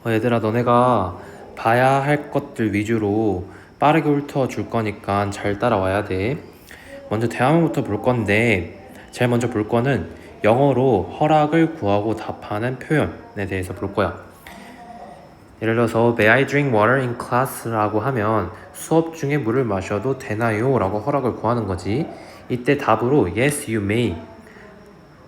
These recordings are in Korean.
얘들아, 너네가 봐야 할 것들 위주로 빠르게 훑어 줄 거니까 잘 따라와야 돼. 먼저 대화문부터 볼 건데, 제일 먼저 볼 거는 영어로 허락을 구하고 답하는 표현에 대해서 볼 거야. 예를 들어서 May I drink water in class? 라고 하면 수업 중에 물을 마셔도 되나요? 라고 허락을 구하는 거지. 이때 답으로 Yes, you may.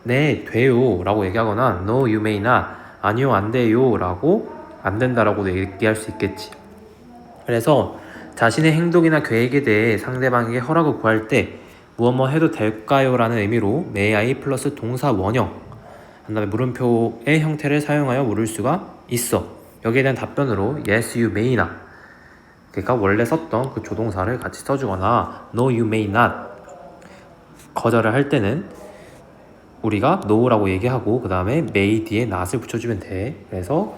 네, 돼요 라고 얘기하거나 No, you may not. 아니요, 안 돼요 라고 안 된다라고도 얘기할 수 있겠지. 그래서 자신의 행동이나 계획에 대해 상대방에게 허락을 구할 때 무엇 해도 될까요? 라는 의미로 may I 플러스 동사 원형 그 다음에 물음표의 형태를 사용하여 물을 수가 있어. 여기에 대한 답변으로 yes, you may not. 그러니까 원래 썼던 그 조동사를 같이 써주거나 no, you may not. 거절을 할 때는 우리가 no라고 얘기하고 그 다음에 may 뒤에 not을 붙여주면 돼. 그래서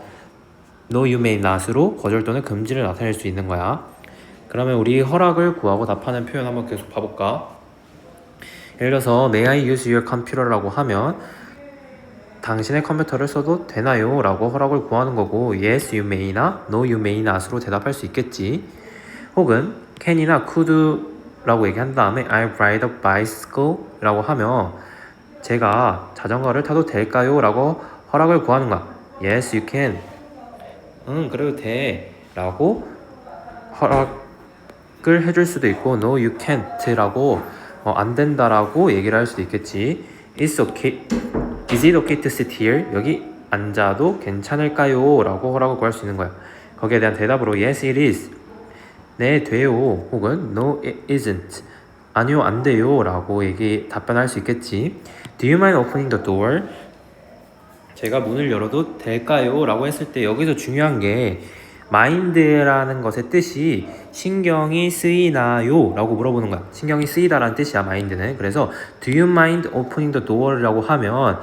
No, you may not으로 거절 또는 금지를 나타낼 수 있는 거야. 그러면 우리 허락을 구하고 답하는 표현 한번 계속 봐볼까? 예를 들어서 May I use your computer라고 하면 당신의 컴퓨터를 써도 되나요? 라고 허락을 구하는 거고 Yes, you may not, No, you may not으로 대답할 수 있겠지. 혹은 can이나 could 라고 얘기한 다음에 I ride a bicycle 라고 하면 제가 자전거를 타도 될까요? 라고 허락을 구하는 거야. Yes, you can. 그래도 돼 라고 허락을 해줄 수도 있고 No, you can't 라고 안 된다라고 얘기를 할 수도 있겠지. Is it okay to sit here? 여기 앉아도 괜찮을까요? 라고 허락을 구할 수 있는 거야. 거기에 대한 대답으로 Yes, it is. 네, 돼요. 혹은 No, it isn't. 아니요, 안 돼요 라고 답변할 수 있겠지. Do you mind opening the door? 제가 문을 열어도 될까요? 라고 했을 때 여기서 중요한 게 mind라는 것의 뜻이 신경이 쓰이나요? 라고 물어보는 거야. 신경이 쓰이다라는 뜻이야, mind는. 그래서 do you mind opening the door? 라고 하면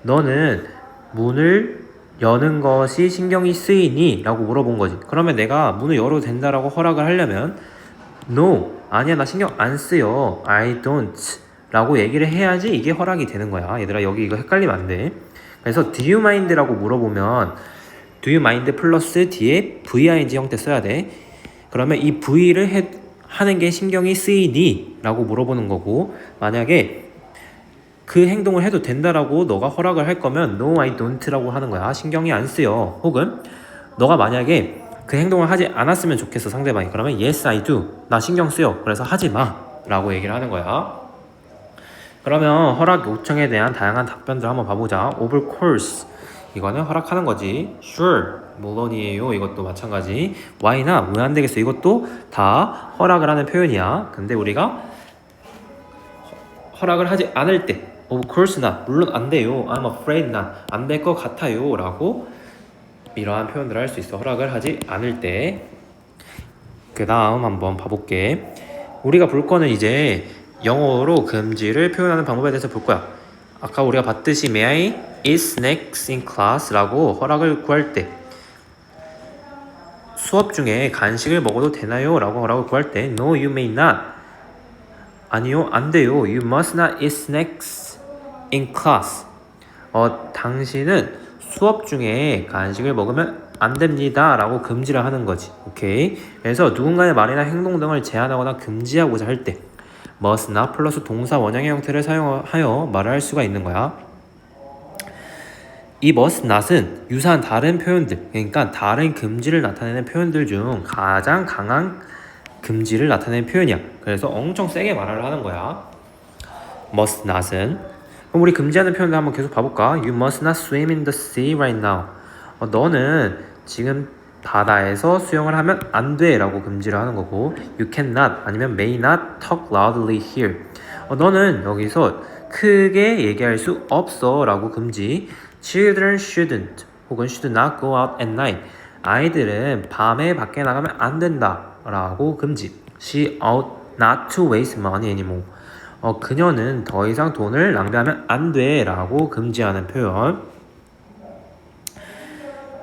너는 문을 여는 것이 신경이 쓰이니? 라고 물어본 거지. 그러면 내가 문을 열어도 된다라고 허락을 하려면 no, 아니야, 나 신경 안 쓰여. I don't 라고 얘기를 해야지 이게 허락이 되는 거야. 얘들아, 여기 이거 헷갈리면 안 돼. 그래서 do you mind라고 물어보면 do you mind 플러스 뒤에 VING 형태 써야 돼. 그러면 이 V를 하는 게 신경이 쓰이니? 라고 물어보는 거고, 만약에 그 행동을 해도 된다라고 너가 허락을 할 거면 no, I don't 라고 하는 거야. 신경이 안 쓰여. 혹은 너가 만약에 그 행동을 하지 않았으면 좋겠어, 상대방이. 그러면 yes, I do. 나 신경 쓰여. 그래서 하지 마 라고 얘기를 하는 거야. 그러면 허락 요청에 대한 다양한 답변들 한번 봐보자. Of course. 이거는 허락하는 거지. Sure. 물론이에요. 이것도 마찬가지. Why not? 왜 안 되겠어? 이것도 다 허락을 하는 표현이야. 근데 우리가 허락을 하지 않을 때 Of course not. 물론 안 돼요. I'm afraid not. 안 될 것 같아요. 라고 이러한 표현들을 할 수 있어. 허락을 하지 않을 때. 그 다음 한번 봐볼게. 우리가 볼 거는 이제 영어로 금지를 표현하는 방법에 대해서 볼 거야. 아까 우리가 봤듯이 May I eat snacks in class? 라고 허락을 구할 때 수업 중에 간식을 먹어도 되나요? 라고 허락을 구할 때 No, you may not. 아니요, 안 돼요. You must not eat snacks in class. 당신은 수업 중에 간식을 먹으면 안 됩니다 라고 금지를 하는 거지. 오케이. 그래서 누군가의 말이나 행동 등을 제한하거나 금지하고자 할 때 must not 플러스 동사 원형의 형태를 사용하여 말을 할 수가 있는 거야. 이 must not은 유사한 다른 표현들, 그러니까 다른 금지를 나타내는 표현들 중 가장 강한 금지를 나타내는 표현이야. 그래서 엄청 세게 말을 하는 거야. must not은. 그럼 우리 금지하는 표현들 한번 계속 봐볼까? You must not swim in the sea right now. 너는 지금 바다에서 수영을 하면 안 돼 라고 금지를 하는 거고, You cannot 아니면 may not talk loudly here. 너는 여기서 크게 얘기할 수 없어 라고 금지. Children shouldn't 혹은 should not go out at night. 아이들은 밤에 밖에 나가면 안 된다 라고 금지. She ought not to waste money anymore. 그녀는 더 이상 돈을 낭비하면 안 돼 라고 금지하는 표현.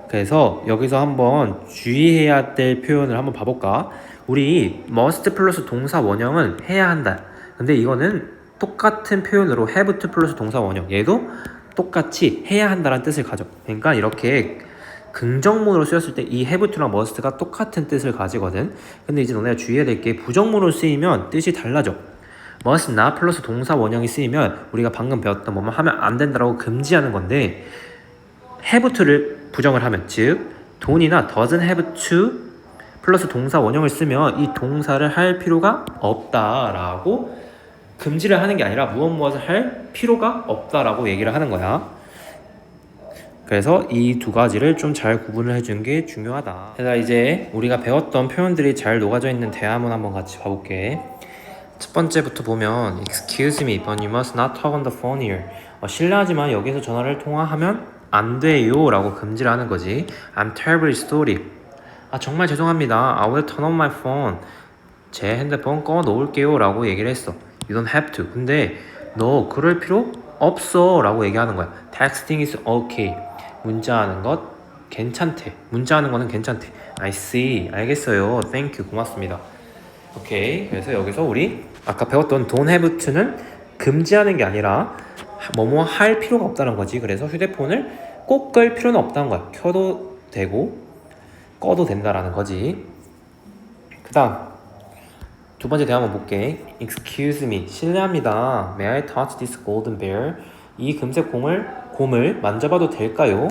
그래서 여기서 한번 주의해야 될 표현을 한번 봐볼까? 우리 must 플러스 동사 원형은 해야 한다. 근데 이거는 똑같은 표현으로 have to 플러스 동사 원형. 얘도 똑같이 해야 한다는 뜻을 가져. 그러니까 이렇게 긍정문으로 쓰였을 때 이 have to랑 must가 똑같은 뜻을 가지거든. 근데 이제 너네가 주의해야 될 게 부정문으로 쓰이면 뜻이 달라져. must not 플러스 동사 원형이 쓰이면 우리가 방금 배웠던 뭐만 하면 안 된다라고 금지하는 건데, have to를 부정을 하면, 즉 don이나 doesn't have to 플러스 동사 원형을 쓰면 이 동사를 할 필요가 없다라고 금지를 하는 게 아니라 무엇을 할 필요가 없다라고 얘기를 하는 거야. 그래서 이 두 가지를 좀 잘 구분을 해주는 게 중요하다. 자, 이제 우리가 배웠던 표현들이 잘 녹아져 있는 대화문 한번 같이 봐볼게. 첫 번째부터 보면 Excuse me, but you must not talk on the phone here. 실례하지만 여기서 전화를 통화하면 안 돼요 라고 금지를 하는 거지. I'm terribly sorry. 정말 죄송합니다. I will turn on my phone. 제 핸드폰 꺼 놓을게요 라고 얘기를 했어. You don't have to. 근데 너 그럴 필요 없어 라고 얘기하는 거야. Texting is okay. 문자하는 것 괜찮대. 문자하는 거는 괜찮대. I see. 알겠어요. Thank you. 고맙습니다. 오케이. 그래서 여기서 우리 아까 배웠던 don't have to는 금지하는 게 아니라 뭐뭐 할 필요가 없다는 거지. 그래서 휴대폰을 꼭 끌 필요는 없다는 거야. 켜도 되고 꺼도 된다라는 거지. 그 다음 두 번째 대화 한번 볼게. Excuse me. 실례합니다. May I touch this golden bear? 이 금색 곰을 만져봐도 될까요?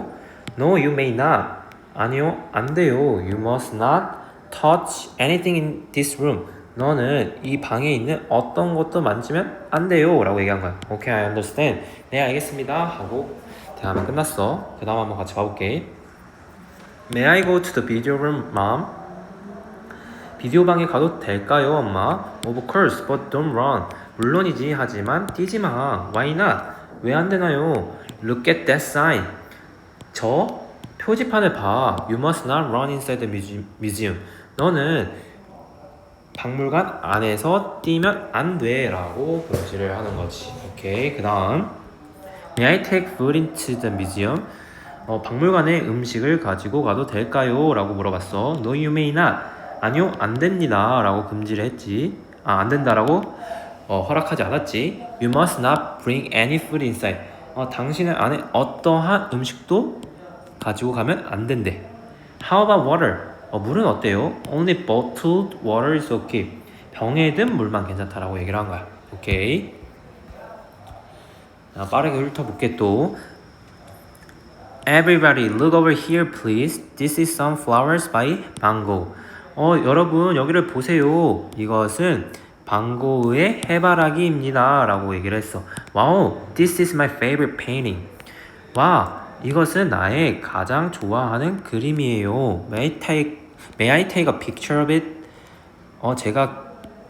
No, you may not. 아니요, 안 돼요. You must not touch anything in this room. 너는 이 방에 있는 어떤 것도 만지면 안 돼요 라고 얘기한 거야. Okay, I understand. 네, 알겠습니다 하고 대화만 끝났어. 그 다음 한번 같이 봐볼게. May I go to the video room, mom? 비디오 방에 가도 될까요, 엄마? Of course, but don't run. 물론이지, 하지만 뛰지 마. Why not? 왜 안 되나요? Look at that sign. 저 표지판을 봐. You must not run inside the museum. 너는 박물관 안에서 뛰면 안 돼 라고 금지를 하는 거지. 오케이. 그 다음 May I take food into the museum? 박물관에 음식을 가지고 가도 될까요? 라고 물어봤어. No, you may not. 아니요, 안 됩니다 라고 금지를 했지. 안 된다라고 허락하지 않았지. You must not bring any food inside. 당신은 안에 어떠한 음식도 가지고 가면 안 된대. How about water? 물은 어때요? Only bottled water is okay. 병에 든 물만 괜찮다라고 얘기를 한 거야. 오케이. 빠르게 훑어볼게 또. Everybody look over here please. This is some flowers by Van Gogh. 여러분 여기를 보세요. 이것은 방고흐의 해바라기입니다 라고 얘기를 했어. Wow, this is my favorite painting. 와, 이것은 나의 가장 좋아하는 그림이에요. May I take a picture of it? 제가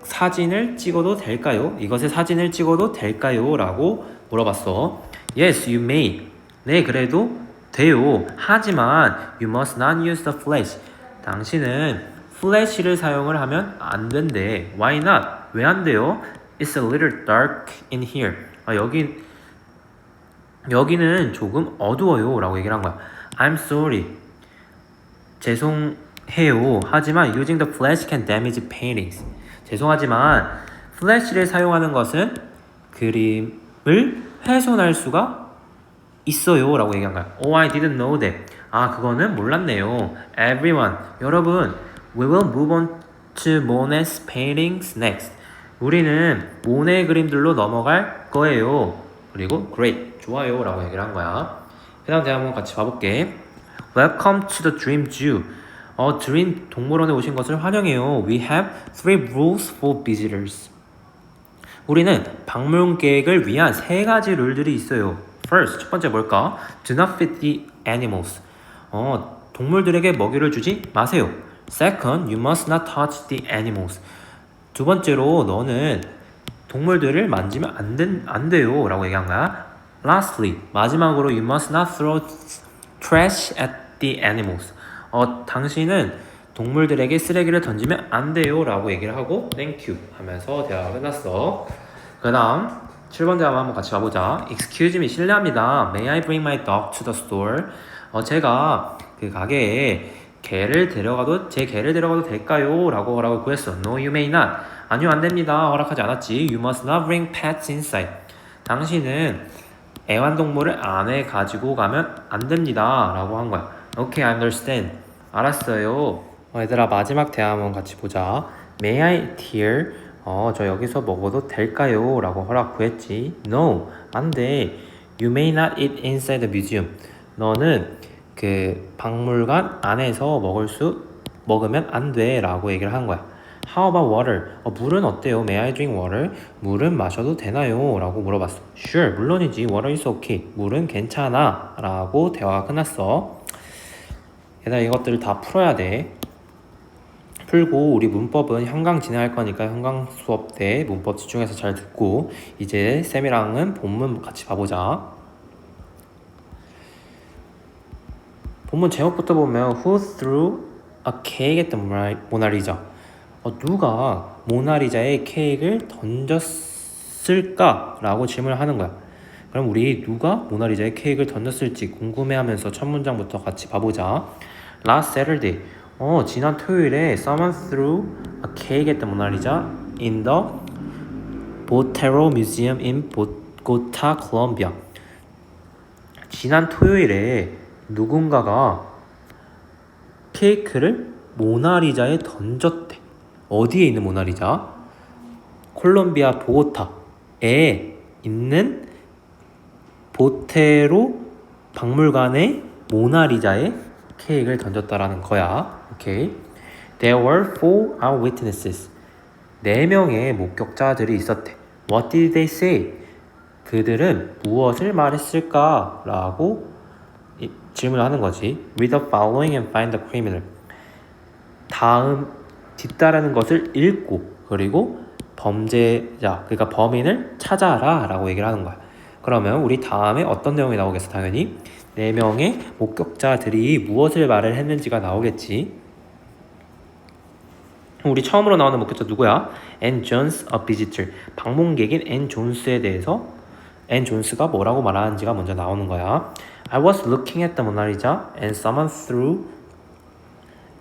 사진을 찍어도 될까요? 이것의 사진을 찍어도 될까요? 라고 물어봤어. Yes, you may. 네, 그래도 돼요. 하지만 you must not use the flash. 당신은 플래시를 사용을 하면 안 된대. Why not? 왜 안 돼요? It's a little dark in here. 여기는 조금 어두워요 라고 얘기를 한 거야. I'm sorry. 죄송해요. 하지만 using the flash can damage paintings. 죄송하지만 플래시를 사용하는 것은 그림을 훼손할 수가 있어요 라고 얘기한 거야. Oh, I didn't know that. 그거는 몰랐네요. Everyone, 여러분, we will move on to Monet's paintings next. 우리는 모네 그림들로 넘어갈 거예요. 그리고 great, 좋아요 라고 얘기를 한 거야. 그 다음 제가 한번 같이 봐볼게. Welcome to the Dream Zoo. 드림 동물원에 오신 것을 환영해요. We have 3 rules for visitors. 우리는 방문객을 위한 3가지 룰들이 있어요. First, 첫 번째 뭘까? Do not feed the animals. 동물들에게 먹이를 주지 마세요. Second, you must not touch the animals. 두 번째로 너는 동물들을 만지면 안 돼요 라고 얘기한 거야. Lastly, 마지막으로 you must not throw trash at the animals. 당신은 동물들에게 쓰레기를 던지면 안 돼요 라고 얘기를 하고 Thank you 하면서 대화가 끝났어. 그 다음 7번 대화 한번 같이 가보자. Excuse me, 실례합니다. May I bring my dog to the store? 제가 그 가게에 제 개를 데려가도 될까요? 라고 구했어. No, you may not. 아니요, 안 됩니다. 허락하지 않았지. You must not bring pets inside. 당신은 애완동물을 안에 가지고 가면 안 됩니다 라고 한 거야. Okay, I understand. 알았어요. 얘들아 마지막 대화문 같이 보자. May I here? 저 여기서 먹어도 될까요? 라고 허락 구했지. No, 안 돼. You may not eat inside the museum. 너는 그 박물관 안에서 먹으면 안 돼. 라고 얘기를 한 거야. How about water? 물은 어때요? May I drink water? 물은 마셔도 되나요? 라고 물어봤어. Sure, 물론이지. Water is okay. 물은 괜찮아. 라고 대화가 끝났어. 얘들아 이것들을 다 풀어야 돼. 풀고 우리 문법은 현강 진행할 거니까 현강 수업 때 문법 집중해서 잘 듣고 이제 쌤이랑은 본문 같이 봐보자. 본문 제목부터 보면 Who threw a cake at the Mona Lisa? 누가 모나리자의 케이크를 던졌을까? 라고 질문을 하는 거야. 그럼 우리 누가 모나리자의 케이크를 던졌을지 궁금해하면서 첫 문장부터 같이 봐보자. Last Saturday. 지난 토요일에 someone threw a cake at the Mona Lisa in the Botero Museum in Bogota, Colombia. 지난 토요일에 누군가가 케이크를 모나리자에 던졌대. 어디에 있는 모나리자? 콜롬비아 보고타에 있는 보테로 박물관에 모나리자에 케이크를 던졌다라는 거야. 오케이. There were 4 eyewitnesses. 4명의 목격자들이 있었대. What did they say? 그들은 무엇을 말했을까? 라고 질문을 하는 거지. Read the following and find the criminal. 뒤따르는 것을 읽고 그리고 범죄자, 그러니까 범인을 찾아라 라고 얘기를 하는 거야. 그러면 우리 다음에 어떤 내용이 나오겠어? 당연히 4명의 목격자들이 무엇을 말을 했는지가 나오겠지. 우리 처음으로 나오는 목격자 누구야? 앤 존스, a visitor. 방문객인 앤 존스에 대해서 앤 존스가 뭐라고 말하는지가 먼저 나오는 거야. I was looking at the Mona Lisa and someone threw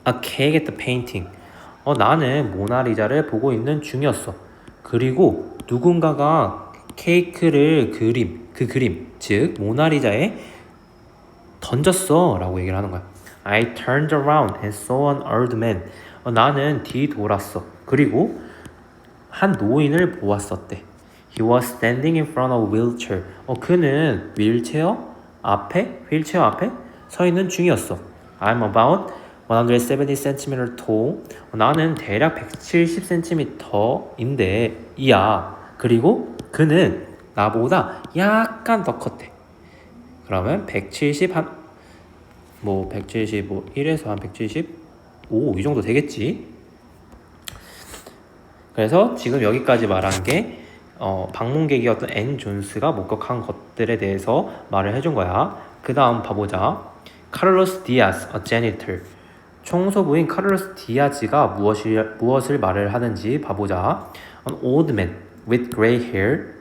a cake at the painting. 나는 모나리자를 보고 있는 중이었어. 그리고 누군가가 케이크를 그 그림, 즉 모나리자에 던졌어 라고 얘기를 하는 거야. I turned around and saw an old man. 나는 뒤돌았어. 그리고 한 노인을 보았었대. He was standing in front of a wheelchair. 그는 휠체어 앞에 서 있는 중이었어. I'm about 170cm tall. 나는 대략 170cm인데 이야. 그리고 그는 나보다 약간 더 컸대. 그러면 171에서 한 175 이 정도 되겠지. 그래서 지금 여기까지 말한 게 방문객이었던 앤 존스가 목격한 것들에 대해서 말을 해준 거야. 그 다음 봐보자. 카를로스 디아스, a janitor. 청소부인 카를로스 디아즈가 무엇을 말을 하는지 봐보자. An old man with gray hair.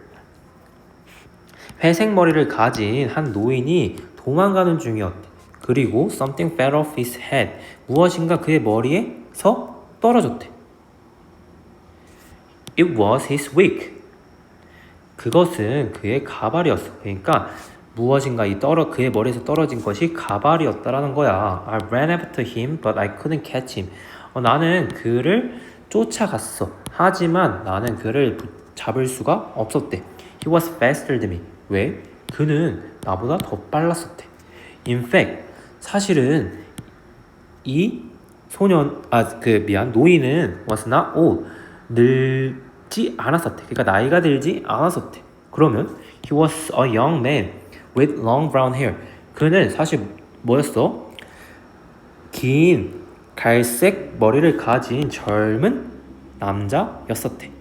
회색 머리를 가진 한 노인이 도망가는 중이었대. 그리고 something fell off his head. 무엇인가 그의 머리에서 떨어졌대. It was his wig. 그것은 그의 가발이었어. 그러니까 무엇인가 그의 머리에서 떨어진 것이 가발이었다라는 거야. I ran after him, but I couldn't catch him. 나는 그를 쫓아갔어. 하지만 나는 그를 잡을 수가 없었대. He was faster than me. 왜? 그는 나보다 더 빨랐었대. In fact, 사실은 이 노인은 was not old. 늙지 않았었대. 그러니까 나이가 들지 않았었대. 그러면 he was a young man with long brown hair. 그는 사실 뭐였어? 긴 갈색 머리를 가진 젊은 남자였었대.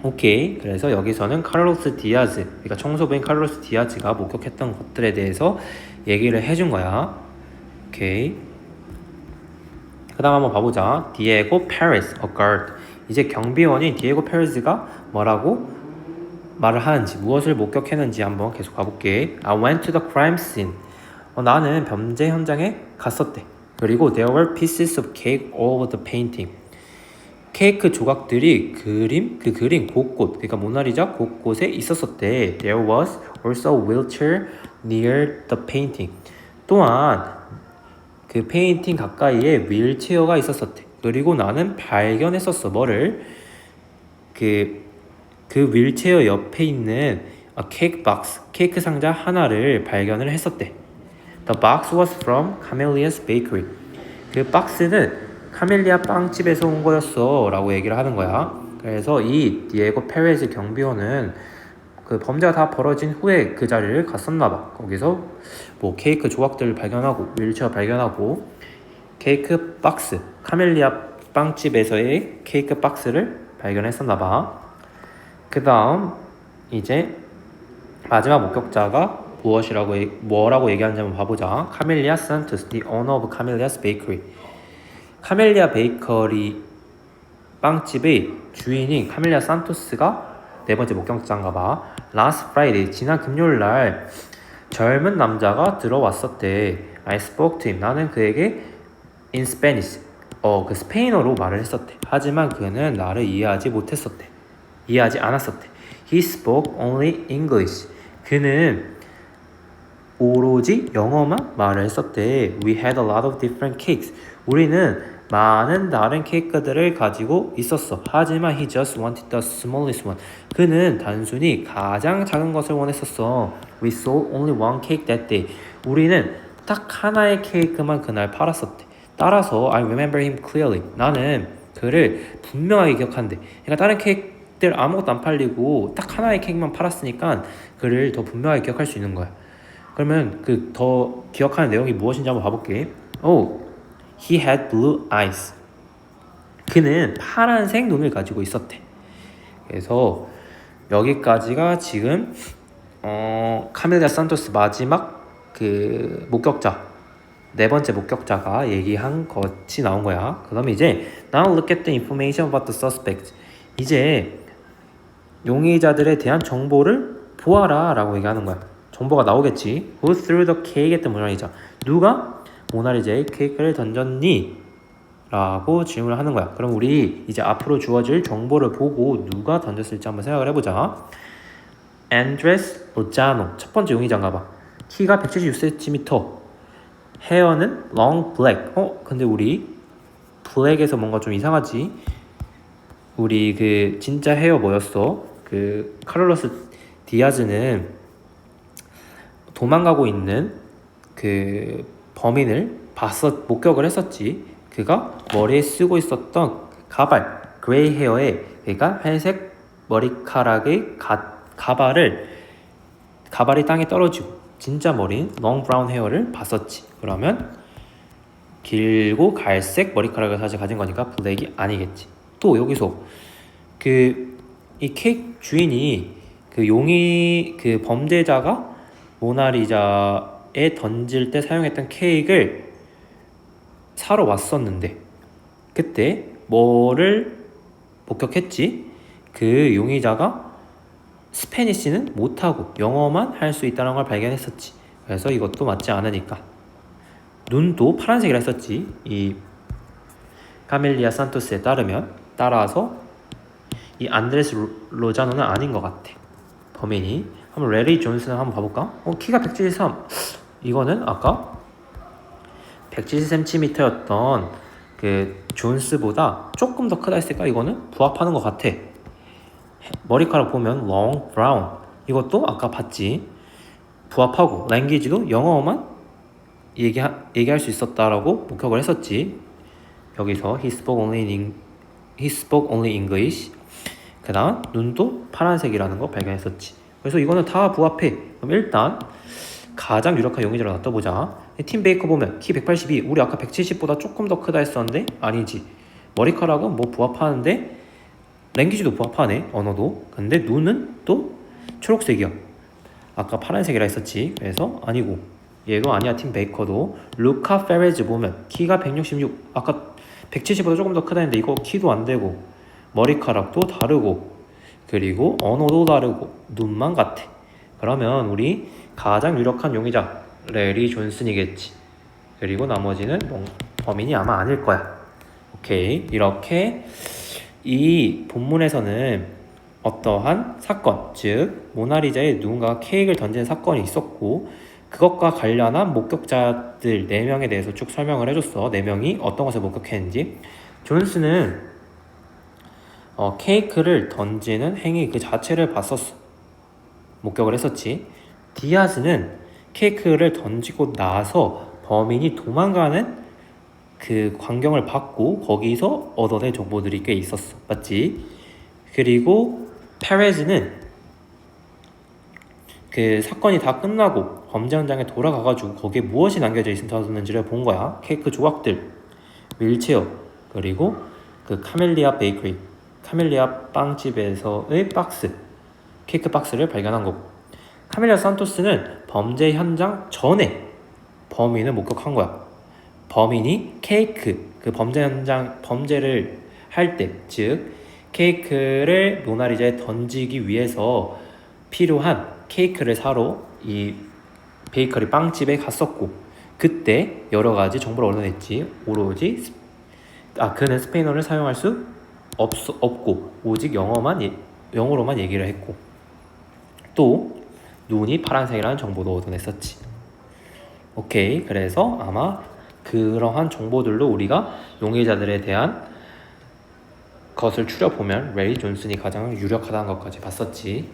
오케이. 그래서 여기서는 카를로스 디아즈, 그러니까 청소부인 카를로스 디아즈가 목격했던 것들에 대해서 얘기를 해준 거야. 오케이. 그 다음 한번 봐보자. 디에고 페레스, a guard. 이제 경비원인 디에고 페레스가 뭐라고 말을 하는지, 무엇을 목격했는지 한번 계속 가볼게. I went to the crime scene. 나는 범죄 현장에 갔었대. 그리고 there were pieces of cake all over the painting. 케이크 조각들이 그 그림 곳곳, 그러니까 모나리자 곳곳에 있었었대. There was also a wheelchair near the painting. 또한 그 페인팅 가까이에 휠체어가 있었었대. 그리고 나는 발견했었어. 뭐를? 그 휠체어 옆에 있는 케이크 박스, 케이크 상자 하나를 발견을 했었대. The box was from Camellia's Bakery. 그 박스는 카멜리아 빵집에서 온 거였어 라고 얘기를 하는 거야. 그래서 이 디에고 페레즈 경비원은 그 범죄가 다 벌어진 후에 그 자리를 갔었나 봐. 거기서 뭐 케이크 조각들을 발견하고 휠체어 발견하고 케이크 박스, 카멜리아 빵집에서의 케이크 박스를 발견했었나 봐. 그 다음 이제 마지막 목격자가 뭐라고 얘기하는지 한번 봐보자. 카멜리아 산토스, the owner of Camellia's Bakery. 카멜리아 베이커리 빵집의 주인인 카멜리아 산토스가 네 번째 목격자인가 봐. Last Friday, 지난 금요일 날 젊은 남자가 들어왔었대. I spoke to him. 나는 그에게 in Spanish, 그 스페인어로 말을 했었대. 하지만 그는 나를 이해하지 않았었대. He spoke only English. 그는 오로지 영어만 말을 했었대. We had a lot of different cakes. 우리는 많은 다른 케이크들을 가지고 있었어. 하지만 he just wanted the smallest one. 그는 단순히 가장 작은 것을 원했었어. We sold only one cake that day. 우리는 딱 하나의 케이크만 그날 팔았었대. 따라서 I remember him clearly. 나는 그를 분명하게 기억한대. 그러니까 다른 케이크들 아무것도 안 팔리고 딱 하나의 케이크만 팔았으니까 그를 더 분명하게 기억할 수 있는 거야. 그러면 그 더 기억하는 내용이 무엇인지 한번 봐볼게. He had blue eyes. 그는 파란색 눈을 가지고 있었대. 그래서 여기까지가 지금 카멜리아 산토스 마지막 그 목격자, 네 번째 목격자가 얘기한 것이 나온 거야. 그 다음에 이제 Now look at the information about the suspect. 이제 용의자들에 대한 정보를 보아라 라고 얘기하는 거야. 정보가 나오겠지. Who threw the cake at the 모나리자? 누가 모나리자에 케이크를 던졌니? 라고 질문을 하는 거야. 그럼 우리 이제 앞으로 주어질 정보를 보고 누가 던졌을지 한번 생각을 해보자. 안드레스 로자노, 첫 번째 용의자인가 봐. 키가 176cm, 헤어는 long black. 근데 우리 블랙에서 뭔가 좀 이상하지? 우리 그 진짜 헤어 뭐였어? 그 카를로스 디아즈는 도망가고 있는 그 범인을 목격을 했었지. 그가 머리에 쓰고 있었던 가발, 그레이 헤어에, 그러니까 회색 머리카락의 가발이 땅에 떨어지고 진짜 머리인 롱 브라운 헤어를 봤었지. 그러면 길고 갈색 머리카락을 사실 가진 거니까 블랙이 아니겠지. 또 여기서 이 케이크 주인이 그 범죄자가 모나리자에 던질 때 사용했던 케이크를 사러 왔었는데 그때 뭐를 목격했지? 그 용의자가 스페니쉬는 못하고 영어만 할 수 있다는 걸 발견했었지. 그래서 이것도 맞지 않으니까 눈도 파란색이라 했었지. 이 카멜리아 산토스에 따라서 이 안드레스 로자노는 아닌 것 같아. 범인이. 한번 레리 존슨을 한번 봐볼까? 키가 173. 이거는 아까 170cm였던 그 존스보다 조금 더 크다 했을까? 이거는 부합하는 것 같아. 머리카락 보면 long brown. 이것도 아까 봤지. 부합하고 랭귀지도 영어만 얘기할 수 있었다라고 목격을 했었지. 여기서 he spoke only English. 그 다음 눈도 파란색이라는 거 발견했었지. 그래서 이거는 다 부합해. 그럼 일단 가장 유력한 용의자로 놔둬보자. 팀 베이커 보면 키 182. 우리 아까 170보다 조금 더 크다 했었는데 아니지. 머리카락은 뭐 부합하는데 랭귀지도 부합하네. 언어도. 근데 눈은 또 초록색이야. 아까 파란색이라 했었지. 그래서 아니고 얘도 아니야. 팀 베이커도. 루카 페레즈 보면 키가 166. 아까 170보다 조금 더 크다 했는데 이거 키도 안 되고 머리카락도 다르고 그리고 언어도 다르고 눈만 같아. 그러면 우리 가장 유력한 용의자 레리 존슨이겠지. 그리고 나머지는 범인이 아마 아닐 거야. 오케이. 이렇게 이 본문에서는 어떠한 사건, 즉 모나리자에 누군가가 케이크를 던지는 사건이 있었고 그것과 관련한 목격자들 4명에 대해서 쭉 설명을 해줬어. 4명이 어떤 것을 목격했는지. 존스는 케이크를 던지는 행위 그 자체를 봤었어. 목격을 했었지. 디아스는 케이크를 던지고 나서 범인이 도망가는 그 광경을 봤고 거기서 얻어낸 정보들이 꽤 있었어. 맞지? 그리고 페레즈는 그 사건이 다 끝나고 범죄 현장에 돌아가가지고 거기에 무엇이 남겨져 있었는지를 본 거야. 케이크 조각들, 윌체어, 그리고 그 카멜리아 베이커리, 카멜리아 빵집에서의 박스, 케이크 박스를 발견한 거고. 카멜리아 산토스는 범죄 현장 전에 범인을 목격한 거야. 범인이 케이크, 그 범죄 현장, 범죄를 할 때, 즉 케이크를 모나리자에 던지기 위해서 필요한 케이크를 사러 이 베이커리 빵집에 갔었고, 그때 여러 가지 정보를 얻어냈지. 오로지 그는 스페인어를 사용할 수 없고 오직 영어로만 얘기를 했고, 또 눈이 파란색이라는 정보도 얻어냈었지. 오케이, 그래서 아마 그러한 정보들로 우리가 용의자들에 대한 것을 추려보면 레이 존슨이 가장 유력하다는 것까지 봤었지.